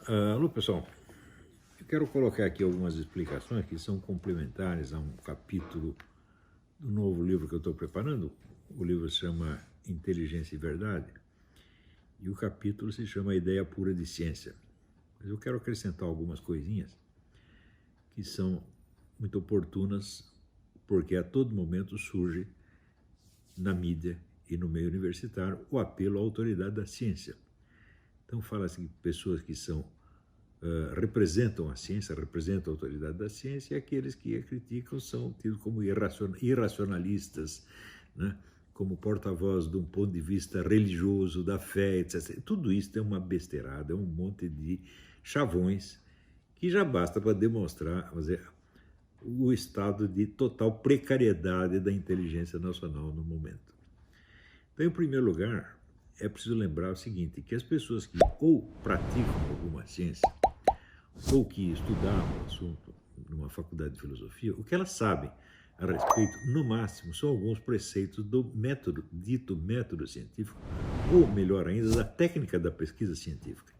Alô, pessoal. Eu quero colocar aqui algumas explicações que são complementares a um capítulo do novo livro que eu estou preparando. O livro se chama Inteligência e Verdade e o capítulo se chama Ideia Pura de Ciência. Mas eu quero acrescentar algumas coisinhas que são muito oportunas porque a todo momento surge na mídia e no meio universitário o apelo à autoridade da ciência. Então fala-se de pessoas que representam a ciência, representam a autoridade da ciência, e aqueles que a criticam são tidos como irracionalistas, né? Como porta-voz de um ponto de vista religioso, da fé, etc. Tudo isso é uma besteirada, é um monte de chavões que já basta para demonstrar, vamos dizer, o estado de total precariedade da inteligência nacional no momento. Então, em primeiro lugar, é preciso lembrar o seguinte, que as pessoas que ou praticam alguma ciência, ou que estudaram o assunto numa faculdade de filosofia, o que elas sabem a respeito, no máximo, são alguns preceitos do método, dito método científico, ou melhor ainda, da técnica da pesquisa científica.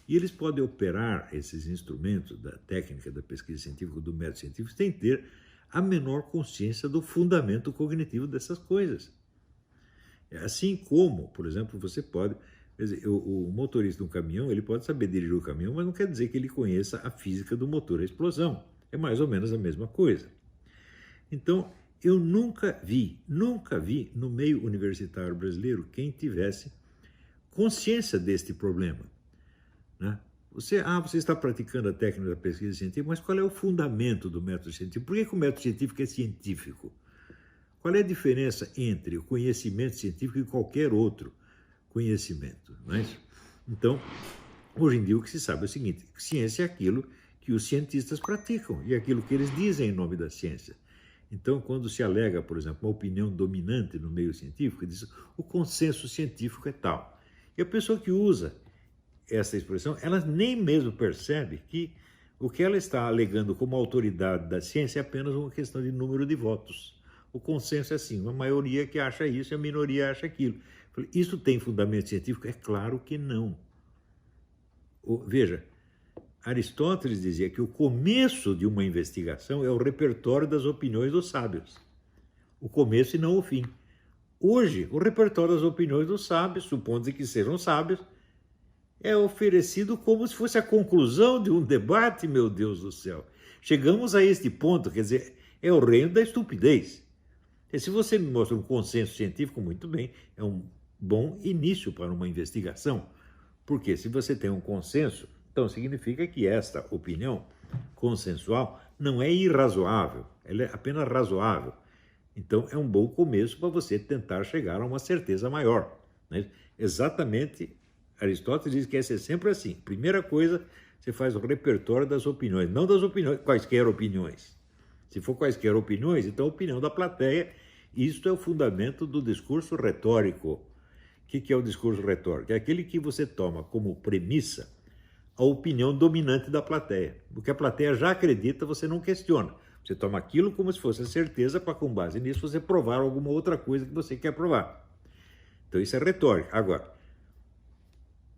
E eles podem operar esses instrumentos da técnica da pesquisa científica, do método científico, sem ter a menor consciência do fundamento cognitivo dessas coisas. Assim como, por exemplo, você pode... Quer dizer, o motorista de um caminhão, ele pode saber dirigir o caminhão, mas não quer dizer que ele conheça a física do motor, a explosão. É mais ou menos a mesma coisa. Então, eu nunca vi no meio universitário brasileiro quem tivesse consciência deste problema, né? Você está praticando a técnica da pesquisa científica, mas qual é o fundamento do método científico? Por que o método científico é científico? Qual é a diferença entre o conhecimento científico e qualquer outro conhecimento? Não é isso? Então, hoje em dia o que se sabe é o seguinte, ciência é aquilo que os cientistas praticam e aquilo que eles dizem em nome da ciência. Então, quando se alega, por exemplo, uma opinião dominante no meio científico, diz o consenso científico é tal. E a pessoa que usa essa expressão, ela nem mesmo percebe que o que ela está alegando como autoridade da ciência é apenas uma questão de número de votos. O consenso é assim, uma maioria que acha isso e a minoria acha aquilo. Isso tem fundamento científico? É claro que não. Veja, Aristóteles dizia que o começo de uma investigação é o repertório das opiniões dos sábios. O começo e não o fim. Hoje, o repertório das opiniões dos sábios, supondo que sejam sábios, é oferecido como se fosse a conclusão de um debate, meu Deus do céu. Chegamos a este ponto, quer dizer, é o reino da estupidez. E se você me mostra um consenso científico, muito bem, é um bom início para uma investigação. Porque se você tem um consenso, então significa que esta opinião consensual não é irrazoável, ela é apenas razoável. Então é um bom começo para você tentar chegar a uma certeza maior, né? Exatamente, Aristóteles diz que essa é sempre assim. Primeira coisa, você faz o repertório das opiniões, não das opiniões, quaisquer opiniões. Se for quaisquer opiniões, então a opinião da plateia, isto é o fundamento do discurso retórico. O que é o discurso retórico? É aquele que você toma como premissa a opinião dominante da plateia. O que a plateia já acredita, você não questiona. Você toma aquilo como se fosse a certeza para, com base nisso, você provar alguma outra coisa que você quer provar. Então isso é retórica. Agora,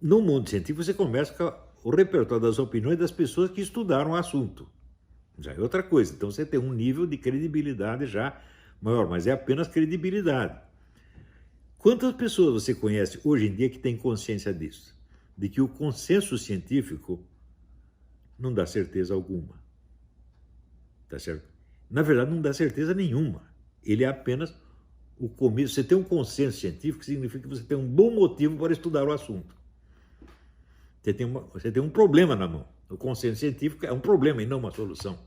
no mundo científico, você começa com o repertório das opiniões das pessoas que estudaram o assunto. Já é outra coisa. Então você tem um nível de credibilidade já maior, mas é apenas credibilidade. Quantas pessoas você conhece hoje em dia que têm consciência disso? De que o consenso científico não dá certeza alguma. Tá certo? Na verdade, não dá certeza nenhuma. Ele é apenas o começo. Você tem um consenso científico, significa que você tem um bom motivo para estudar o assunto. Você tem um problema na mão. O consenso científico é um problema e não uma solução.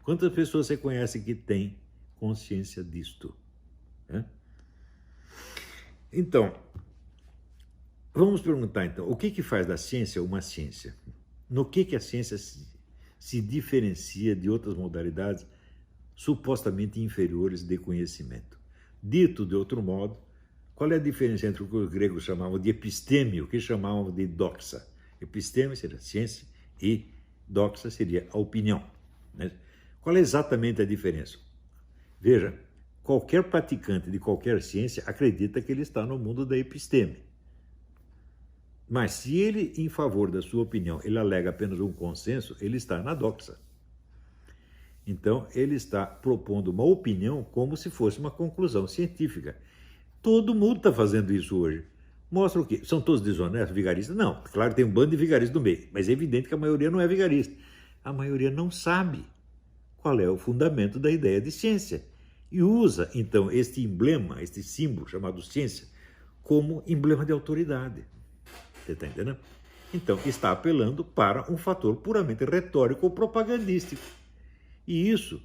Quantas pessoas você conhece que têm consciência disto? Então, vamos perguntar então, o que faz da ciência uma ciência? No que a ciência se diferencia de outras modalidades supostamente inferiores de conhecimento? Dito de outro modo, qual é a diferença entre o que os gregos chamavam de episteme e o que chamavam de doxa? Episteme seria ciência e doxa seria a opinião, né? Qual é exatamente a diferença? Veja, qualquer praticante de qualquer ciência acredita que ele está no mundo da episteme. Mas se ele, em favor da sua opinião, ele alega apenas um consenso, ele está na doxa. Então, ele está propondo uma opinião como se fosse uma conclusão científica. Todo mundo está fazendo isso hoje. Mostra o quê? São todos desonestos, vigaristas? Não, claro que tem um bando de vigaristas no meio, mas é evidente que a maioria não é vigarista. A maioria não sabe qual é o fundamento da ideia de ciência e usa, então, este emblema, este símbolo chamado ciência, como emblema de autoridade. Você está entendendo? Então, está apelando para um fator puramente retórico ou propagandístico. E isso,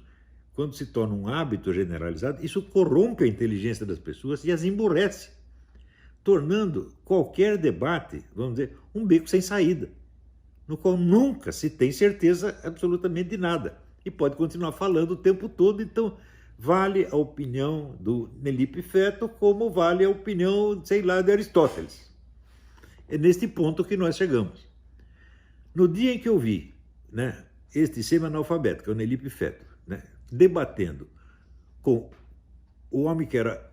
quando se torna um hábito generalizado, isso corrompe a inteligência das pessoas e as emburrece, tornando qualquer debate, vamos dizer, um beco sem saída, no qual nunca se tem certeza absolutamente de nada. E pode continuar falando o tempo todo, então vale a opinião do Nelipe Feto como vale a opinião, sei lá, de Aristóteles. É neste ponto que nós chegamos. No dia em que eu vi, né, este semi-analfabeto, que é o Nelipe Feto, né, debatendo com o homem que era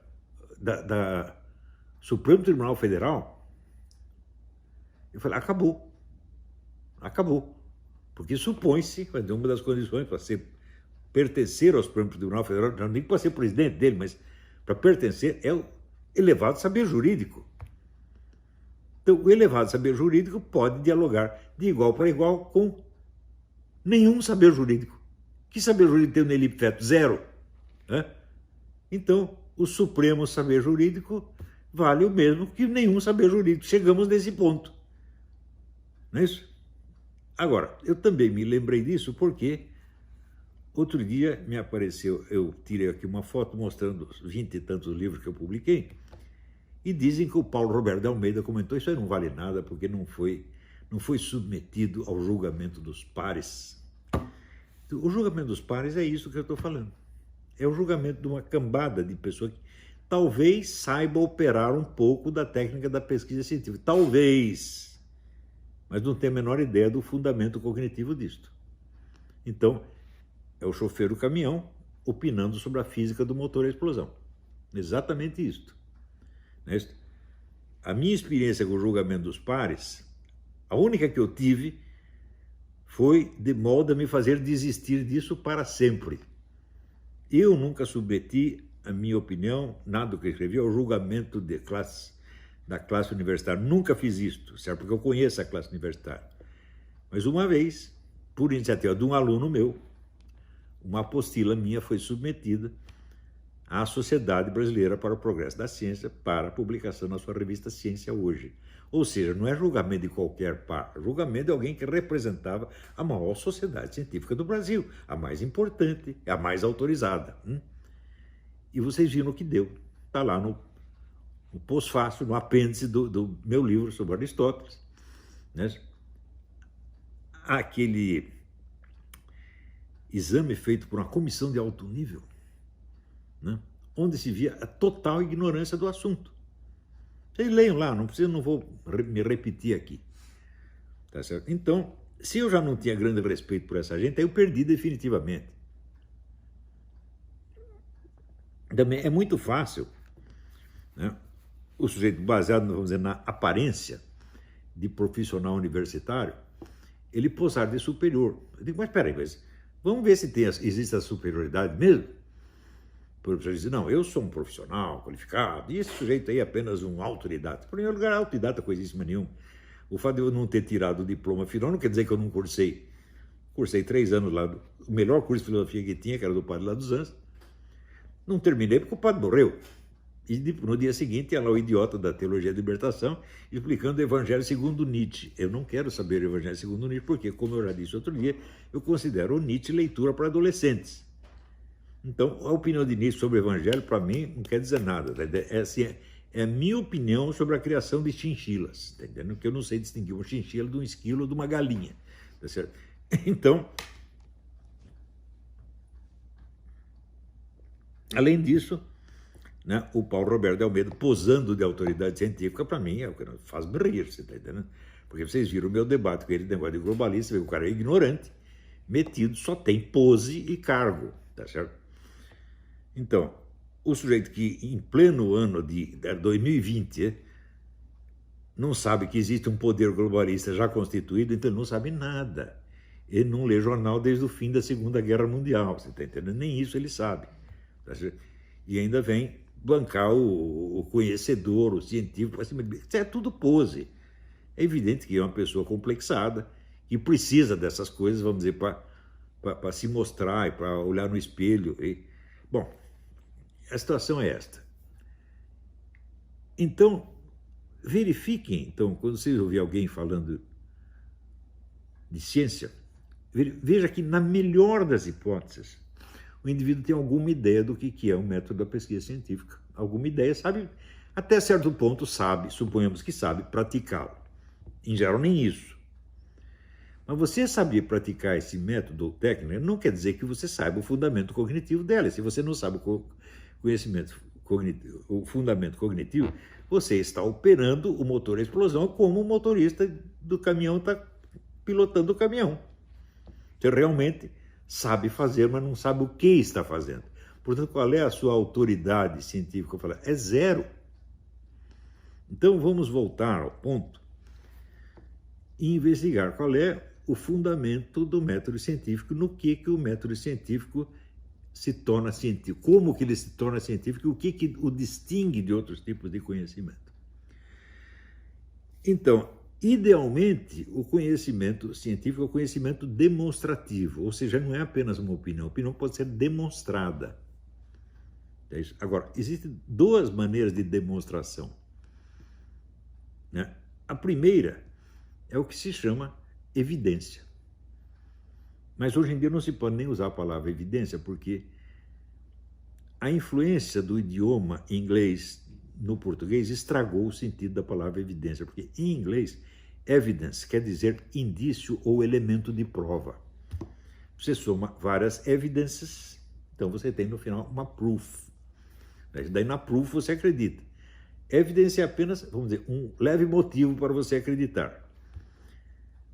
da Supremo Tribunal Federal, eu falei, acabou. Acabou. Porque supõe-se, uma das condições para pertencer ao Supremo Tribunal Federal, não nem para ser presidente dele, mas para pertencer, é o elevado saber jurídico. Então, o elevado saber jurídico pode dialogar de igual para igual com nenhum saber jurídico. Que saber jurídico tem o Nelipe Feto? Zero. Né? Então, o supremo saber jurídico vale o mesmo que nenhum saber jurídico. Chegamos nesse ponto. Não é isso? Agora, eu também me lembrei disso porque outro dia me apareceu, eu tirei aqui uma foto mostrando os 20 e tantos livros que eu publiquei, e dizem que o Paulo Roberto de Almeida comentou, isso aí não vale nada porque não foi submetido ao julgamento dos pares. O julgamento dos pares é isso que eu estou falando. É o julgamento de uma cambada de pessoas que talvez saiba operar um pouco da técnica da pesquisa científica. Talvez. Mas não tem a menor ideia do fundamento cognitivo disto. Então, é o chofer do caminhão opinando sobre a física do motor e a explosão. Exatamente isto. A minha experiência com o julgamento dos pares, a única que eu tive, foi de modo a me fazer desistir disso para sempre. Eu nunca submeti a minha opinião, nada do que eu escrevi, ao julgamento da classe universitária. Nunca fiz isto, certo? Porque eu conheço a classe universitária. Mas uma vez, por iniciativa de um aluno meu, uma apostila minha foi submetida à Sociedade Brasileira para o Progresso da Ciência para publicação na sua revista Ciência Hoje. Ou seja, não é julgamento de qualquer par, julgamento de alguém que representava a maior sociedade científica do Brasil, a mais importante, a mais autorizada. E vocês viram o que deu. Está lá no pós-fácil, no apêndice do meu livro sobre Aristóteles. Né? Aquele exame feito por uma comissão de alto nível, né? Onde se via a total ignorância do assunto. Vocês leiam lá, não vou me repetir aqui. Tá certo? Então, se eu já não tinha grande respeito por essa gente, aí eu perdi definitivamente. Também é muito fácil, né, o sujeito baseado, vamos dizer, na aparência de profissional universitário, ele posar de superior. Eu digo, mas peraí, vamos ver se existe a superioridade mesmo? O professor diz, não, eu sou um profissional qualificado, e esse sujeito aí é apenas um autodidata. Em primeiro lugar, autodidata coisíssima nenhuma. O fato de eu não ter tirado o diploma final não quer dizer que eu não cursei. Cursei 3 anos lá, o melhor curso de filosofia que tinha, que era do padre lá dos Anjos. Não terminei porque o padre morreu. E no dia seguinte, tinha lá o idiota da Teologia da Libertação explicando o Evangelho segundo Nietzsche. Eu não quero saber o Evangelho segundo Nietzsche, porque, como eu já disse outro dia, eu considero o Nietzsche leitura para adolescentes. Então, a opinião de Nietzsche sobre o Evangelho, para mim, não quer dizer nada. É a minha opinião sobre a criação de chinchilas, tá entendendo? Porque eu não sei distinguir uma chinchila de um esquilo ou de uma galinha, tá certo? Então, além disso, né, o Paulo Roberto de Almeida posando de autoridade científica, para mim, é o que faz me rir, você está entendendo? Porque vocês viram o meu debate com ele, negócio de globalista, o cara é ignorante, metido, só tem pose e cargo, tá certo? Então, o sujeito que em pleno ano de 2020 não sabe que existe um poder globalista já constituído, então ele não sabe nada. Ele não lê jornal desde o fim da Segunda Guerra Mundial, você está entendendo? Nem isso ele sabe. E ainda vem bancar o conhecedor, o científico, para cima de... Isso é tudo pose. É evidente que é uma pessoa complexada, que precisa dessas coisas, vamos dizer, para se mostrar e para olhar no espelho. Bom, a situação é esta. Então, verifiquem, então, quando vocês ouvirem alguém falando de ciência, veja que, na melhor das hipóteses, o indivíduo tem alguma ideia do que é o método da pesquisa científica. Alguma ideia, sabe, até certo ponto sabe, suponhamos que sabe, praticá-lo. Em geral, nem isso. Mas você saber praticar esse método técnico não quer dizer que você saiba o fundamento cognitivo dela. Se você não sabe o fundamento cognitivo, você está operando o motor à explosão como o motorista do caminhão está pilotando o caminhão. Você realmente sabe fazer, mas não sabe o que está fazendo. Portanto, qual é a sua autoridade científica? É zero. Então, vamos voltar ao ponto e investigar qual é o fundamento do método científico, no que o método científico se torna científico, como que ele se torna científico e o que o distingue de outros tipos de conhecimento. Então, idealmente, o conhecimento científico é o conhecimento demonstrativo, ou seja, não é apenas uma opinião, a opinião pode ser demonstrada. É isso. Agora, existem duas maneiras de demonstração, né? A primeira é o que se chama evidência. Mas hoje em dia não se pode nem usar a palavra evidência, porque a influência do idioma inglês no português estragou o sentido da palavra evidência, porque em inglês, evidence quer dizer indício ou elemento de prova. Você soma várias evidences, então você tem no final uma proof. Daí na proof você acredita. Evidência é apenas, vamos dizer, um leve motivo para você acreditar.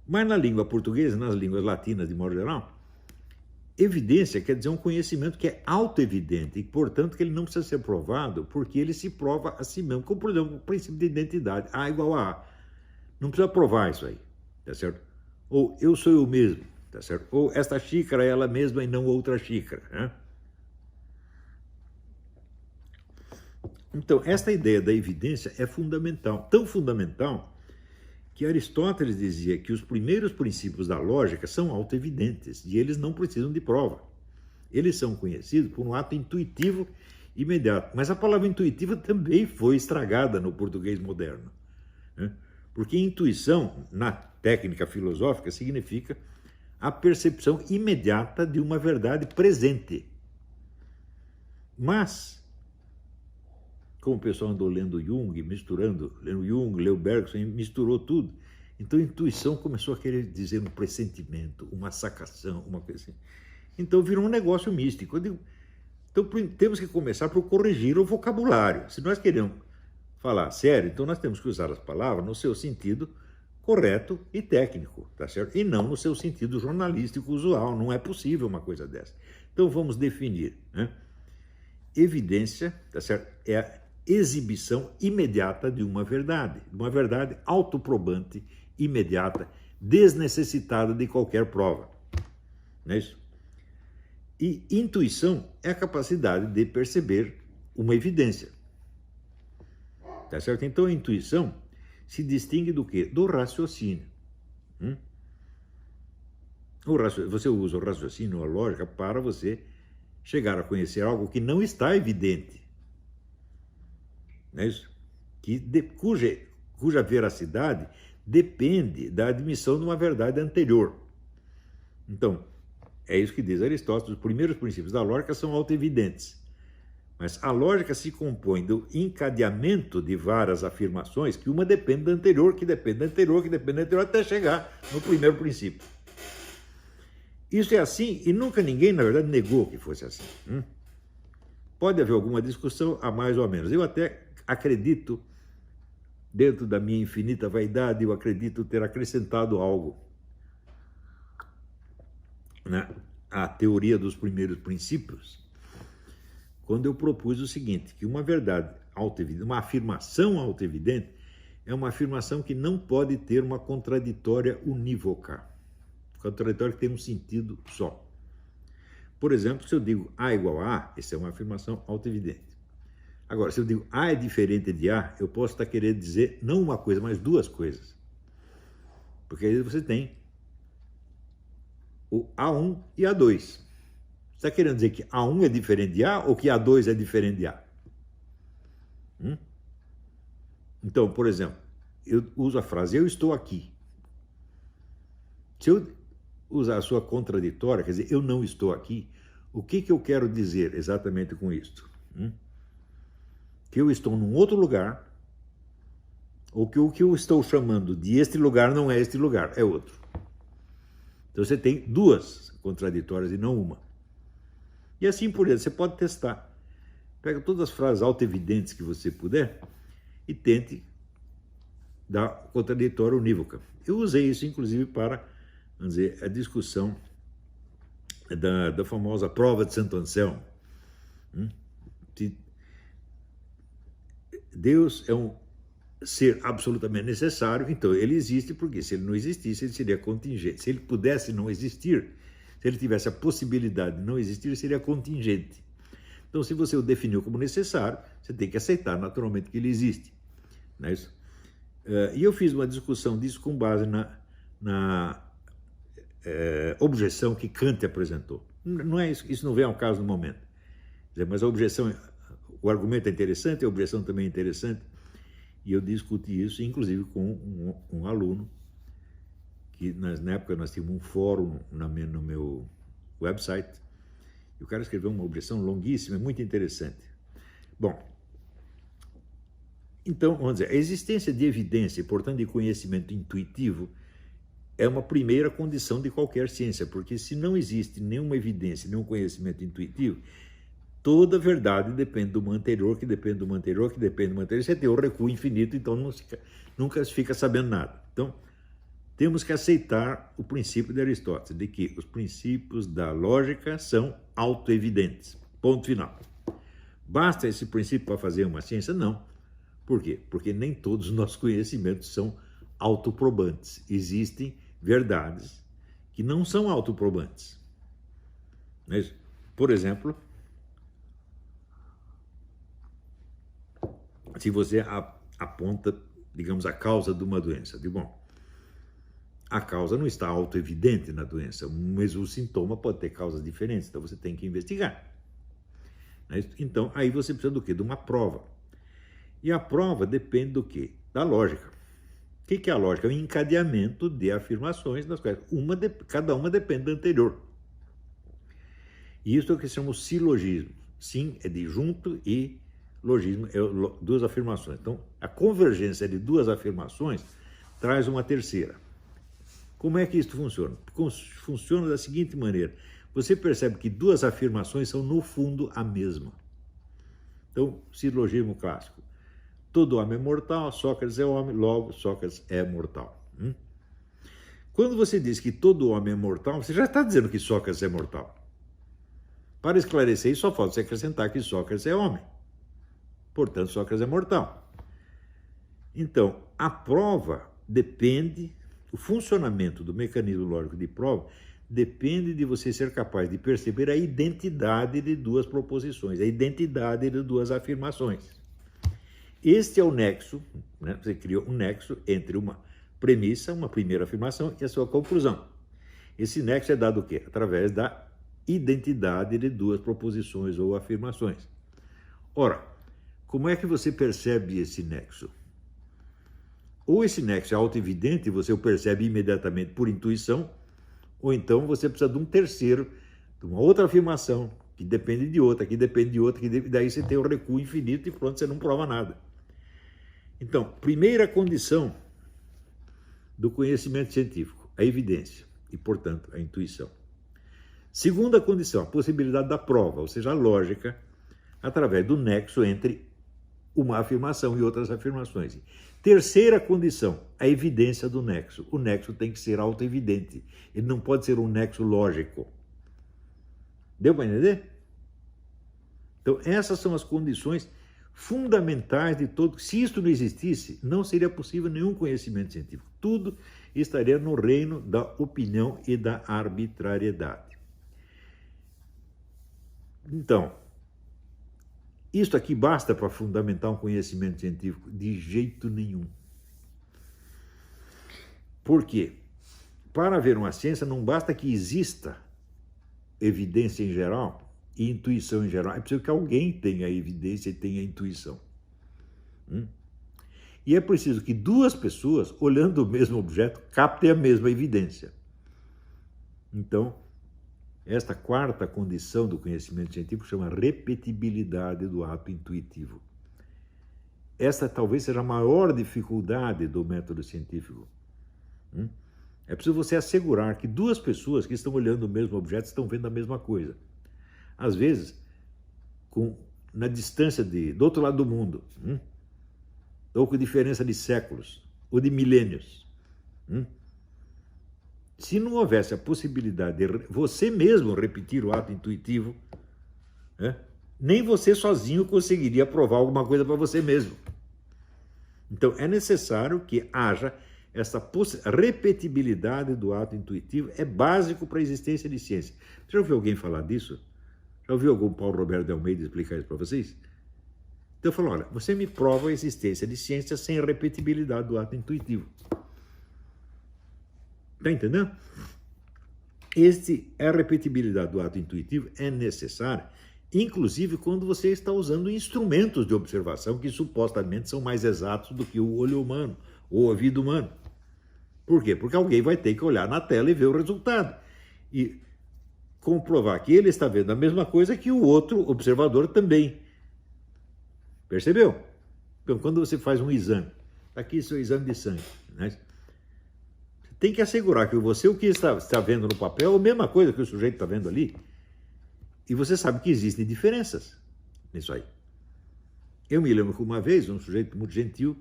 Mas na língua portuguesa, nas línguas latinas de modo geral, evidência quer dizer um conhecimento que é autoevidente e, portanto, que ele não precisa ser provado porque ele se prova a si mesmo. Como, por exemplo, o princípio de identidade, A igual a A. Não precisa provar isso aí, tá certo? Ou eu sou eu mesmo, tá certo? Ou esta xícara é ela mesma e não outra xícara, né? Então, esta ideia da evidência é fundamental, tão fundamental que Aristóteles dizia que os primeiros princípios da lógica são autoevidentes e eles não precisam de prova. Eles são conhecidos por um ato intuitivo imediato. Mas a palavra intuitiva também foi estragada no português moderno, né? Porque intuição, na técnica filosófica, significa a percepção imediata de uma verdade presente. Mas, como o pessoal andou lendo Jung, lendo Jung, leu Bergson, misturou tudo. Então a intuição começou a querer dizer um pressentimento, uma sacação, uma coisa assim. Então virou um negócio místico. Eu digo, então temos que começar por corrigir o vocabulário. Se nós queremos falar sério, então nós temos que usar as palavras no seu sentido correto e técnico, tá certo? E não no seu sentido jornalístico usual. Não é possível uma coisa dessa. Então vamos definir, né? Evidência, tá certo? É a exibição imediata de uma verdade autoprobante, imediata, desnecessitada de qualquer prova. Não é isso? E intuição é a capacidade de perceber uma evidência. Tá certo? Então a intuição se distingue do quê? Do raciocínio. Você usa o raciocínio, a lógica, para você chegar a conhecer algo que não está evidente. Não é isso? Cuja veracidade depende da admissão de uma verdade anterior. Então, é isso que diz Aristóteles, os primeiros princípios da lógica são autoevidentes. Mas a lógica se compõe do encadeamento de várias afirmações, que uma depende da anterior, que depende da anterior, que depende da anterior, até chegar no primeiro princípio. Isso é assim e nunca ninguém, na verdade, negou que fosse assim. Pode haver alguma discussão, a mais ou a menos. Eu até acredito, dentro da minha infinita vaidade, eu acredito ter acrescentado algo, né, à teoria dos primeiros princípios, quando eu propus o seguinte, que uma verdade autoevidente, uma afirmação autoevidente, é uma afirmação que não pode ter uma contraditória unívoca. Contraditória que tem um sentido só. Por exemplo, se eu digo A igual a A, essa é uma afirmação autoevidente. Agora, se eu digo A é diferente de A, eu posso estar querendo dizer não uma coisa, mas duas coisas. Porque aí você tem o A1 e A2. Você está querendo dizer que A1 é diferente de A ou que A2 é diferente de A? Então, por exemplo, eu uso a frase eu estou aqui. Se eu usar a sua contraditória, quer dizer, eu não estou aqui, o que eu quero dizer exatamente com isto? Que eu estou num outro lugar, ou que o que eu estou chamando de este lugar não é este lugar, é outro. Então você tem duas contraditórias e não uma. E assim por diante, você pode testar. Pega todas as frases autoevidentes que você puder e tente dar contraditória unívoca. Eu usei isso, inclusive, para, vamos dizer, a discussão da famosa prova de Santo Anselmo. Deus é um ser absolutamente necessário, então ele existe porque se ele não existisse, ele seria contingente. Se ele pudesse não existir, se ele tivesse a possibilidade de não existir, seria contingente. Então, se você o definiu como necessário, você tem que aceitar naturalmente que ele existe. Não é isso? E eu fiz uma discussão disso com base na objeção que Kant apresentou. Não é isso não vem ao caso no momento. Mas a objeção, o argumento é interessante, a objeção também é interessante. E eu discuti isso, inclusive, com um aluno, que na época nós tínhamos um fórum no meu website, e o cara escreveu uma objeção longuíssima, muito interessante. Bom, então, vamos dizer, a existência de evidência, e, portanto, de conhecimento intuitivo, é uma primeira condição de qualquer ciência, porque se não existe nenhuma evidência, nenhum conhecimento intuitivo, toda verdade depende de uma anterior, que depende de uma anterior, que depende de uma anterior. Você tem o recuo infinito, então nunca se fica sabendo nada. Então, temos que aceitar o princípio de Aristóteles, de que os princípios da lógica são autoevidentes. Ponto final. Basta esse princípio para fazer uma ciência? Não. Por quê? Porque nem todos os nossos conhecimentos são autoprobantes. Existem verdades que não são autoprobantes. Por exemplo, se você aponta, digamos, a causa de uma doença, a causa não está autoevidente na doença, mas o sintoma pode ter causas diferentes, então você tem que investigar. Então, aí você precisa do quê? De uma prova. E a prova depende do quê? Da lógica. O que é a lógica? É um encadeamento de afirmações, das quais cada uma depende da anterior. E isso é o que se chama o silogismo. Sim é de junto e logismo é duas afirmações. Então, a convergência de duas afirmações traz uma terceira. Como é que isso funciona? Funciona da seguinte maneira. Você percebe que duas afirmações são, no fundo, a mesma. Então, silogismo clássico. Todo homem é mortal, Sócrates é homem, logo Sócrates é mortal. Quando você diz que todo homem é mortal, você já está dizendo que Sócrates é mortal. Para esclarecer isso, só falta você acrescentar que Sócrates é homem. Portanto, Sócrates é mortal. Então, a prova depende, o funcionamento do mecanismo lógico de prova depende de você ser capaz de perceber a identidade de duas proposições, a identidade de duas afirmações. Este é o nexo, né? Você criou um nexo entre uma premissa, uma primeira afirmação e a sua conclusão. Esse nexo é dado o quê? Através da identidade de duas proposições ou afirmações. Ora, como é que você percebe esse nexo? Ou esse nexo é autoevidente e você o percebe imediatamente por intuição, ou então você precisa de um terceiro, de uma outra afirmação, que depende de outra, que depende de outra, daí você tem o recuo infinito e pronto, você não prova nada. Então, primeira condição do conhecimento científico, a evidência e, portanto, a intuição. Segunda condição, a possibilidade da prova, ou seja, a lógica, através do nexo entre uma afirmação e outras afirmações. Terceira condição, a evidência do nexo. O nexo tem que ser autoevidente. Ele não pode ser um nexo lógico. Deu para entender? Então, essas são as condições fundamentais de todo. Se isso não existisse, não seria possível nenhum conhecimento científico. Tudo estaria no reino da opinião e da arbitrariedade. Então, isto aqui basta para fundamentar um conhecimento científico? De jeito nenhum. Por quê? Para haver uma ciência, não basta que exista evidência em geral e intuição em geral. É preciso que alguém tenha evidência e tenha intuição. E é preciso que duas pessoas, olhando o mesmo objeto, captem a mesma evidência. Então, esta quarta condição do conhecimento científico chama repetibilidade do ato intuitivo. Esta talvez seja a maior dificuldade do método científico. É preciso você assegurar que duas pessoas que estão olhando o mesmo objeto estão vendo a mesma coisa. Às vezes, na distância do outro lado do mundo, ou com diferença de séculos, ou de milênios. Se não houvesse a possibilidade de você mesmo repetir o ato intuitivo, nem você sozinho conseguiria provar alguma coisa para você mesmo. Então, é necessário que haja essa repetibilidade do ato intuitivo, é básico para a existência de ciência. Você já ouviu alguém falar disso? Já ouviu algum Paulo Roberto de Almeida explicar isso para vocês? Então eu falo, olha, você me prova a existência de ciência sem a repetibilidade do ato intuitivo. Está entendendo? A repetibilidade do ato intuitivo é necessária, inclusive quando você está usando instrumentos de observação que supostamente são mais exatos do que o olho humano, ou o ouvido humano. Por quê? Porque alguém vai ter que olhar na tela e ver o resultado. E comprovar que ele está vendo a mesma coisa que o outro observador também. Percebeu? Então, quando você faz um exame, aqui seu exame de sangue, né? Tem que assegurar que você, o que está vendo no papel, é a mesma coisa que o sujeito está vendo ali. E você sabe que existem diferenças nisso aí. Eu me lembro que uma vez um sujeito muito gentil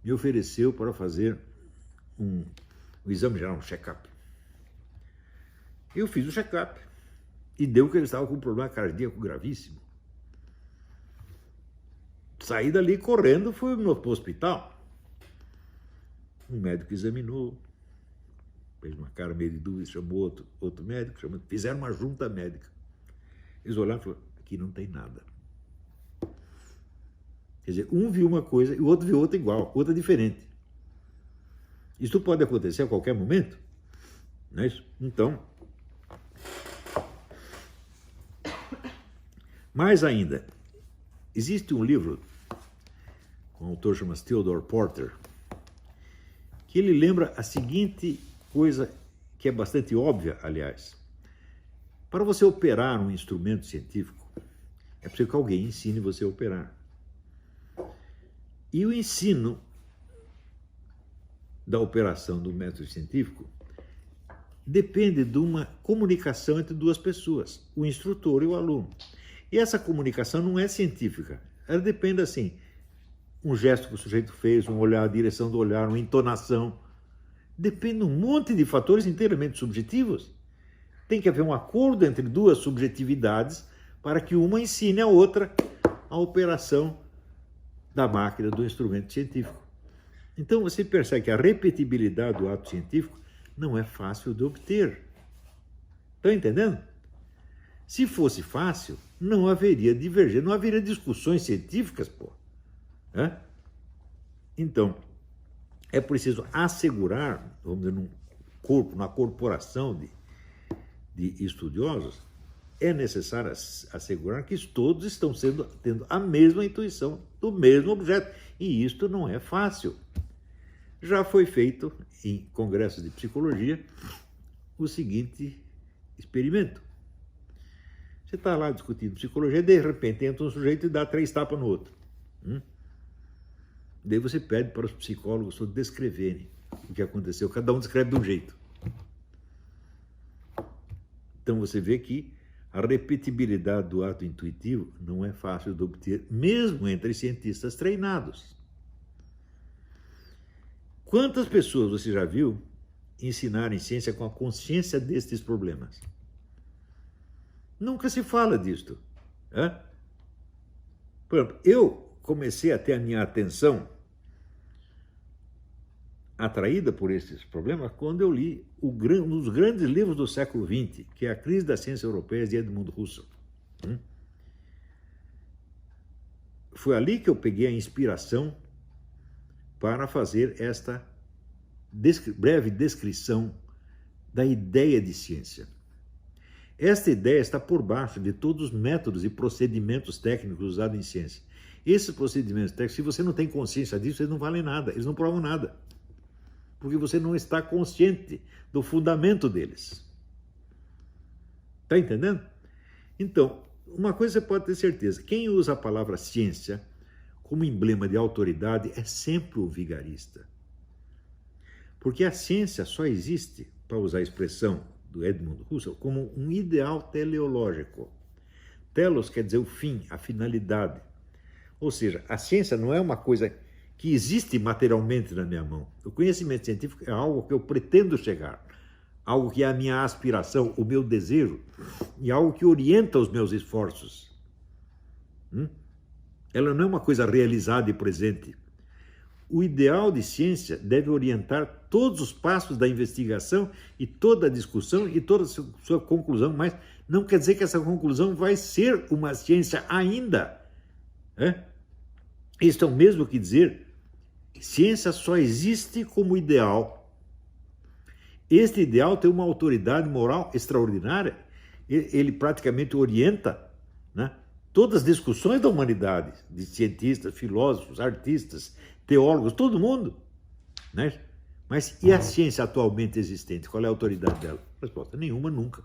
me ofereceu para fazer um exame geral, um check-up. Eu fiz o check-up e deu que ele estava com um problema cardíaco gravíssimo. Saí dali correndo, fui para o hospital. Um médico examinou, fez uma cara meio de dúvida, chamou outro médico, fizeram uma junta médica. Eles olharam e falaram, aqui não tem nada. Quer dizer, um viu uma coisa e o outro viu outra igual, outra diferente. Isso pode acontecer a qualquer momento, não é isso? Então, mais ainda, existe um livro, um autor chamado Theodore Porter, que ele lembra a seguinte coisa, que é bastante óbvia, aliás. Para você operar um instrumento científico, é preciso que alguém ensine você a operar. E o ensino da operação do método científico depende de uma comunicação entre duas pessoas, o instrutor e o aluno. E essa comunicação não é científica, ela depende assim, um gesto que o sujeito fez, um olhar, a direção do olhar, uma entonação, depende de um monte de fatores inteiramente subjetivos. Tem que haver um acordo entre duas subjetividades para que uma ensine a outra a operação da máquina, do instrumento científico. Então você percebe que a repetibilidade do ato científico não é fácil de obter. Estão entendendo? Se fosse fácil, não haveria divergência, não haveria discussões científicas, pô. Então, é preciso assegurar, vamos dizer, num corpo, na corporação de estudiosos, é necessário assegurar que todos estão tendo a mesma intuição do mesmo objeto. E isto não é fácil. Já foi feito em congressos de psicologia o seguinte experimento. Você está lá discutindo psicologia, de repente entra um sujeito e dá 3 tapas no outro. Daí você pede para os psicólogos descreverem o que aconteceu. Cada um descreve de um jeito. Então você vê que a repetibilidade do ato intuitivo não é fácil de obter, mesmo entre cientistas treinados. Quantas pessoas você já viu ensinarem ciência com a consciência destes problemas? Nunca se fala disto. Por exemplo, eu comecei a ter a minha atenção atraída por esses problemas quando eu li um dos grandes livros do século XX, que é A Crise das Ciências Europeias, de Edmund Husserl. Foi ali que eu peguei a inspiração para fazer esta breve descrição da ideia de ciência. Esta ideia está por baixo de todos os métodos e procedimentos técnicos usados em ciência. Esses procedimentos técnicos, se você não tem consciência disso, eles não valem nada, eles não provam nada. Porque você não está consciente do fundamento deles. Está entendendo? Então, uma coisa você pode ter certeza, quem usa a palavra ciência como emblema de autoridade é sempre o vigarista. Porque a ciência só existe, para usar a expressão do Edmund Husserl, como um ideal teleológico. Telos quer dizer o fim, a finalidade. Ou seja, a ciência não é uma coisa que existe materialmente na minha mão. O conhecimento científico é algo que eu pretendo chegar, algo que é a minha aspiração, o meu desejo, e algo que orienta os meus esforços. Ela não é uma coisa realizada e presente. O ideal de ciência deve orientar todos os passos da investigação e toda a discussão e toda a sua conclusão, mas não quer dizer que essa conclusão vai ser uma ciência ainda. Isso é o mesmo que dizer ciência só existe como ideal. Este ideal tem uma autoridade moral extraordinária. Ele praticamente orienta, né, todas as discussões da humanidade, de cientistas, filósofos, artistas, teólogos, todo mundo. Né? Mas e a ciência atualmente existente? Qual é a autoridade dela? Resposta: nenhuma, nunca.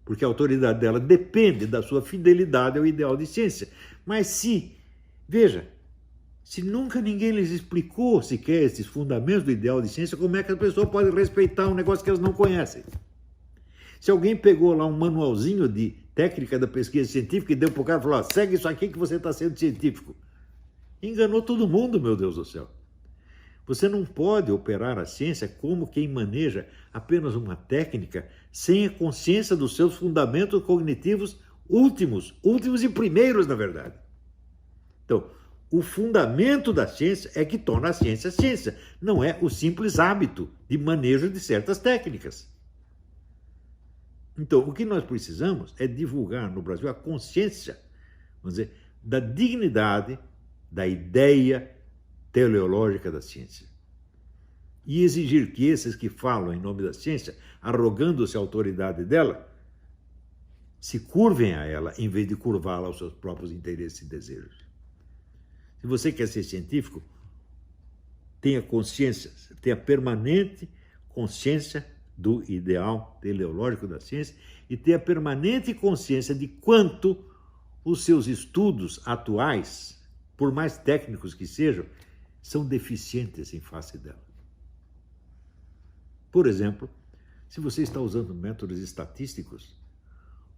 Porque a autoridade dela depende da sua fidelidade ao ideal de ciência. Mas veja, se nunca ninguém lhes explicou sequer esses fundamentos do ideal de ciência, como é que a pessoa pode respeitar um negócio que elas não conhecem? Se alguém pegou lá um manualzinho de técnica da pesquisa científica e deu para o cara e falou: segue isso aqui que você está sendo científico. Enganou todo mundo, meu Deus do céu. Você não pode operar a ciência como quem maneja apenas uma técnica sem a consciência dos seus fundamentos cognitivos últimos e primeiros, na verdade. Então, o fundamento da ciência é que torna a ciência ciência, não é o simples hábito de manejo de certas técnicas. Então, o que nós precisamos é divulgar no Brasil a consciência, vamos dizer, da dignidade da ideia teleológica da ciência. E exigir que esses que falam em nome da ciência, arrogando-se a autoridade dela, se curvem a ela, em vez de curvá-la aos seus próprios interesses e desejos. Se você quer ser científico, tenha consciência, tenha permanente consciência do ideal teleológico da ciência e tenha permanente consciência de quanto os seus estudos atuais, por mais técnicos que sejam, são deficientes em face dela. Por exemplo, se você está usando métodos estatísticos,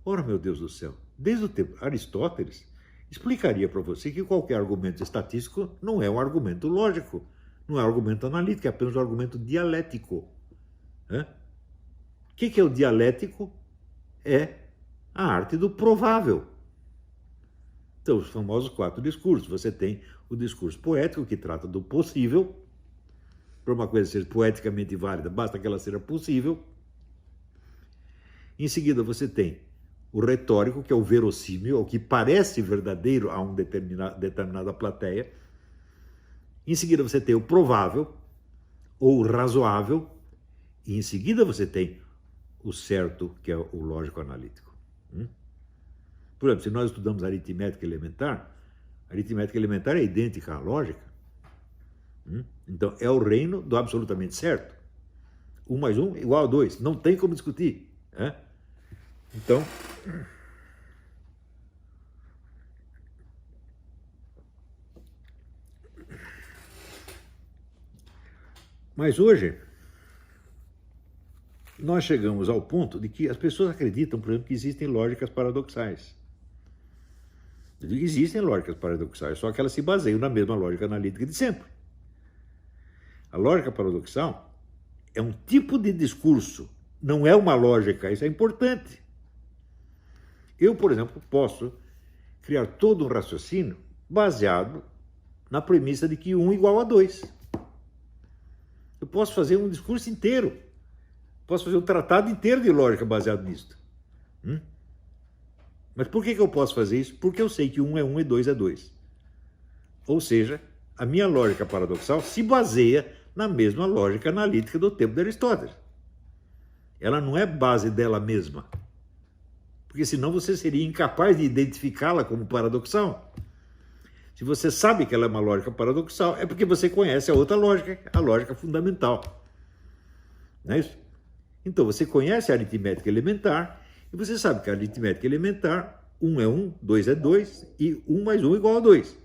ora, meu Deus do céu, desde o tempo de Aristóteles, explicaria para você que qualquer argumento estatístico não é um argumento lógico, não é um argumento analítico, é apenas um argumento dialético. O que é o dialético? É a arte do provável. Então, os famosos 4 discursos. Você tem o discurso poético, que trata do possível. Para uma coisa ser poeticamente válida, basta que ela seja possível. Em seguida, você tem o retórico, que é o verossímil, o que parece verdadeiro a uma determinada plateia. Em seguida, você tem o provável, ou o razoável. E em seguida, você tem o certo, que é o lógico-analítico. Por exemplo, se nós estudamos aritmética elementar é idêntica à lógica. Então, é o reino do absolutamente certo. 1 mais 1 igual a 2. Não tem como discutir. Então, mas hoje, nós chegamos ao ponto de que as pessoas acreditam, por exemplo, que existem lógicas paradoxais. Existem lógicas paradoxais, só que elas se baseiam na mesma lógica analítica de sempre. A lógica paradoxal é um tipo de discurso, não é uma lógica, isso é importante. Eu, por exemplo, posso criar todo um raciocínio baseado na premissa de que 1 igual a 2. Eu posso fazer um discurso inteiro, posso fazer um tratado inteiro de lógica baseado nisso. Mas por que eu posso fazer isso? Porque eu sei que 1 é 1 e 2 é 2. Ou seja, a minha lógica paradoxal se baseia na mesma lógica analítica do tempo de Aristóteles. Ela não é base dela mesma, porque senão você seria incapaz de identificá-la como paradoxal. Se você sabe que ela é uma lógica paradoxal, é porque você conhece a outra lógica, a lógica fundamental. Não é isso? Então, você conhece a aritmética elementar, e você sabe que a aritmética elementar, 1 é 1, 2 é 2, e 1 mais 1 igual a 2.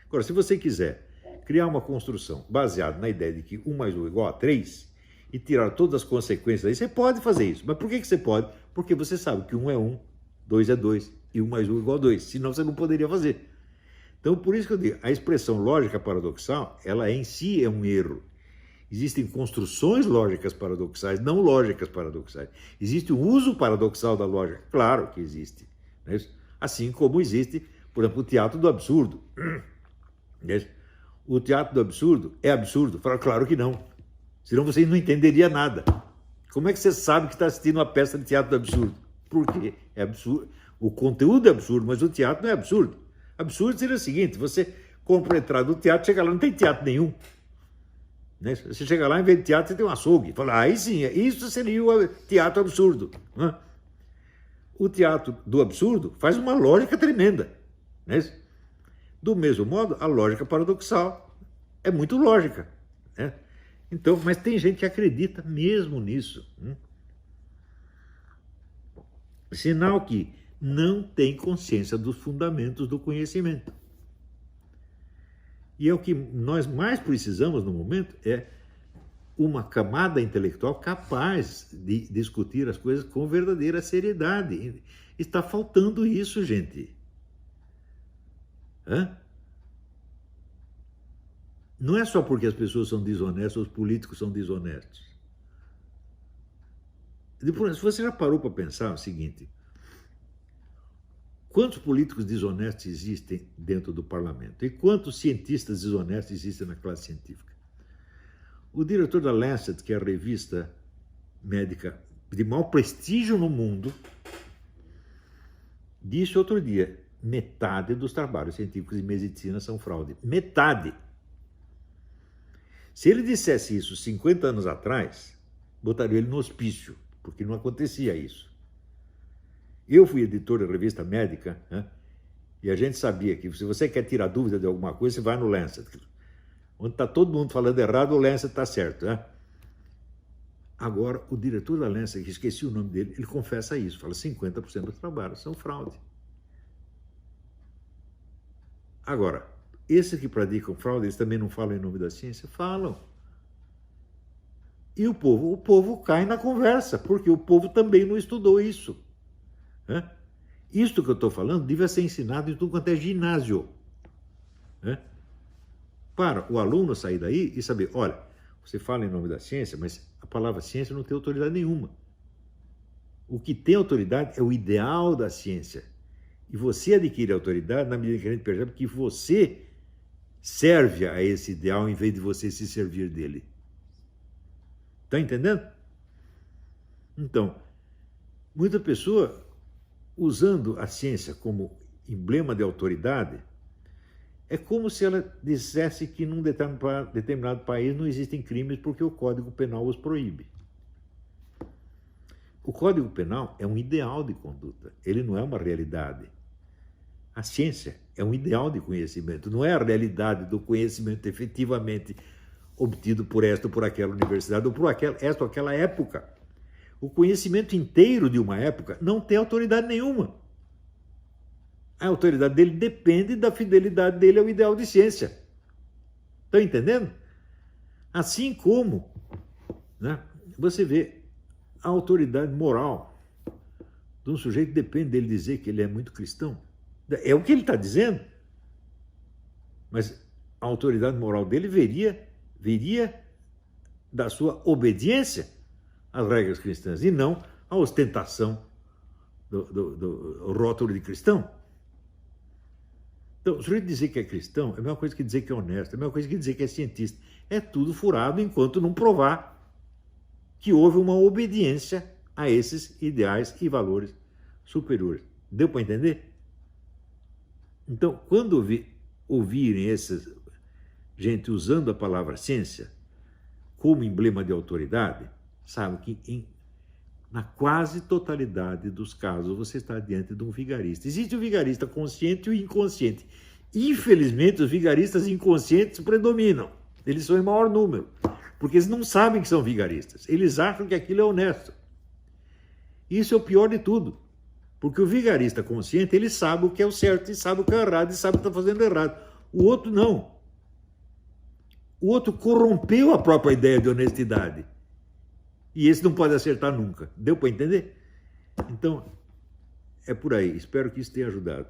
Agora, se você quiser criar uma construção baseada na ideia de que 1 mais 1 é igual a 3, e tirar todas as consequências daí, você pode fazer isso. Mas por que você pode? Porque você sabe que 1 é 1, 2 é 2, e 1 mais 1 é igual a 2. Senão você não poderia fazer. Então, por isso que eu digo, a expressão lógica paradoxal, ela em si é um erro. Existem construções lógicas paradoxais, não lógicas paradoxais. Existe o uso paradoxal da lógica? Claro que existe. Não é isso? Assim como existe, por exemplo, o teatro do absurdo. Não é isso? O teatro do absurdo é absurdo? Claro que não. Senão você não entenderia nada. Como é que você sabe que está assistindo uma peça de teatro do absurdo? Porque é absurdo. O conteúdo é absurdo, mas o teatro não é absurdo. Absurdo seria o seguinte: você compra a entrada do teatro, chega lá, não tem teatro nenhum. Né? Você chega lá, em vez de teatro, você tem um açougue. Fala, aí sim, isso seria o teatro absurdo. Né? O teatro do absurdo faz uma lógica tremenda. Né? Do mesmo modo, a lógica paradoxal é muito lógica. Né? Então, mas tem gente que acredita mesmo nisso. Sinal que não tem consciência dos fundamentos do conhecimento. E é o que nós mais precisamos no momento, é uma camada intelectual capaz de discutir as coisas com verdadeira seriedade. Está faltando isso, gente. Não é só porque as pessoas são desonestas, os políticos são desonestos. Depois, você já parou para pensar o seguinte: quantos políticos desonestos existem dentro do parlamento? E quantos cientistas desonestos existem na classe científica? O diretor da Lancet, que é a revista médica de maior prestígio no mundo, disse outro dia: metade dos trabalhos científicos de medicina são fraude. Metade! Se ele dissesse isso 50 anos atrás, botaria ele no hospício, porque não acontecia isso. Eu fui editor da revista médica, né? E a gente sabia que se você quer tirar dúvida de alguma coisa, você vai no Lancet. Onde está todo mundo falando errado, o Lancet está certo. Né? Agora, o diretor da Lancet, que esqueci o nome dele, ele confessa isso, fala 50% dos trabalhos são fraude. Agora, esses que praticam fraude, eles também não falam em nome da ciência? Falam. E o povo cai na conversa, porque o povo também não estudou isso. Isto que eu estou falando devia ser ensinado em tudo quanto é ginásio. Para o aluno sair daí e saber, olha, você fala em nome da ciência, mas a palavra ciência não tem autoridade nenhuma. O que tem autoridade é o ideal da ciência. E você adquire autoridade na medida que a gente percebe que você serve a esse ideal em vez de você se servir dele. Está entendendo? Então, muita pessoa, usando a ciência como emblema de autoridade, é como se ela dissesse que num determinado país não existem crimes porque o Código Penal os proíbe. O Código Penal é um ideal de conduta, ele não é uma realidade. A ciência é um ideal de conhecimento, não é a realidade do conhecimento efetivamente obtido por esta ou por aquela universidade, ou por esta ou aquela época. O conhecimento inteiro de uma época não tem autoridade nenhuma. A autoridade dele depende da fidelidade dele ao ideal de ciência. Estão entendendo? Assim como, né, você vê a autoridade moral de um sujeito, depende dele dizer que ele é muito cristão. É o que ele está dizendo. Mas a autoridade moral dele viria da sua obediência às regras cristãs e não a ostentação do rótulo de cristão. Então, se a gente dizer que é cristão, é a mesma coisa que dizer que é honesto, é a mesma coisa que dizer que é cientista. É tudo furado enquanto não provar que houve uma obediência a esses ideais e valores superiores. Deu para entender? Então, quando ouvirem essa gente usando a palavra ciência como emblema de autoridade, sabe que na quase totalidade dos casos você está diante de um vigarista. Existe o vigarista consciente e o inconsciente. Infelizmente, os vigaristas inconscientes predominam. Eles são em maior número, porque eles não sabem que são vigaristas. Eles acham que aquilo é honesto. Isso é o pior de tudo, porque o vigarista consciente, ele sabe o que é o certo, e sabe o que é o errado, e sabe o que está fazendo errado. O outro não. O outro corrompeu a própria ideia de honestidade. E esse não pode acertar nunca. Deu para entender? Então, é por aí. Espero que isso tenha ajudado.